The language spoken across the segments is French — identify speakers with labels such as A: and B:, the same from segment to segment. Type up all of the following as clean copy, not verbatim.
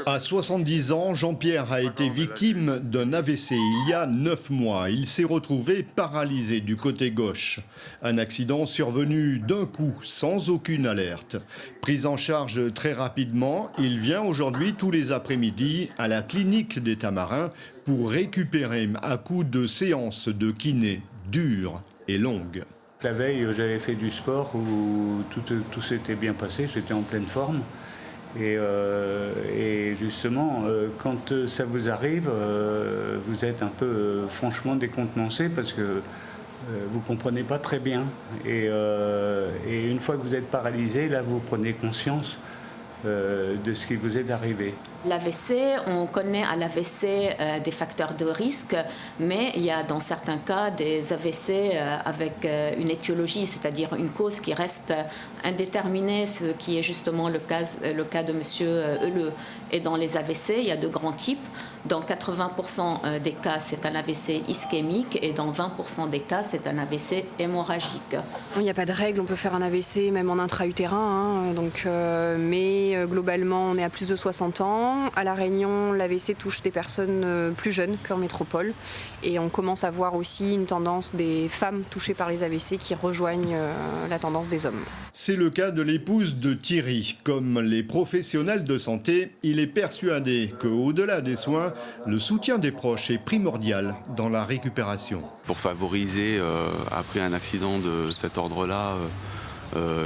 A: À 70 ans, Jean-Pierre a été victime d'un AVC il y a 9 mois. Il s'est retrouvé paralysé du côté gauche. Un accident survenu d'un coup, sans aucune alerte. Pris en charge très rapidement, il vient aujourd'hui tous les après-midi à la clinique des Tamarins pour récupérer à coups de séances de kiné dures et longues.
B: La veille, j'avais fait du sport où tout s'était bien passé, j'étais en pleine forme. Et justement, quand ça vous arrive, vous êtes un peu franchement décontenancé parce que vous ne comprenez pas très bien. Et une fois que vous êtes paralysé, là, vous prenez conscience de ce qui vous est arrivé.
C: L'AVC, on connaît à l'AVC des facteurs de risque, mais il y a dans certains cas des AVC avec une étiologie, c'est-à-dire une cause qui reste indéterminée, ce qui est justement le cas de monsieur Euleux. Et dans les AVC, il y a de grands types. Dans 80% des cas, c'est un AVC ischémique et dans 20% des cas, c'est un AVC hémorragique.
D: Il n'y a pas de règle, on peut faire un AVC même en intra-utérin, mais globalement, on est à plus de 60 ans. À La Réunion, l'AVC touche des personnes plus jeunes qu'en métropole. Et on commence à voir aussi une tendance des femmes touchées par les AVC qui rejoignent la tendance des hommes.
A: C'est le cas de l'épouse de Thierry. Comme les professionnels de santé, il est persuadé qu'au-delà des soins, le soutien des proches est primordial dans la récupération.
E: Pour favoriser, après un accident de cet ordre-là,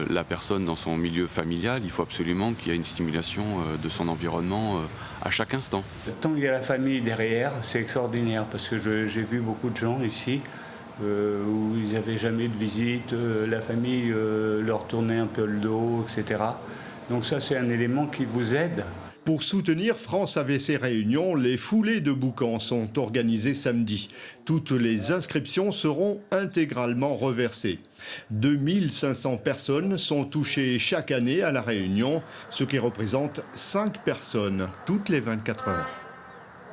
E: la personne dans son milieu familial, il faut absolument qu'il y ait une stimulation de son environnement à chaque instant.
B: Tant qu'il y a la famille derrière, c'est extraordinaire parce que j'ai vu beaucoup de gens ici où ils n'avaient jamais de visite, la famille leur tournait un peu le dos, etc. Donc ça, c'est un élément qui vous aide.
A: Pour soutenir France AVC Réunion, les foulées de boucan sont organisées samedi. Toutes les inscriptions seront intégralement reversées. 2500 personnes sont touchées chaque année à La Réunion, ce qui représente 5 personnes toutes les 24 heures.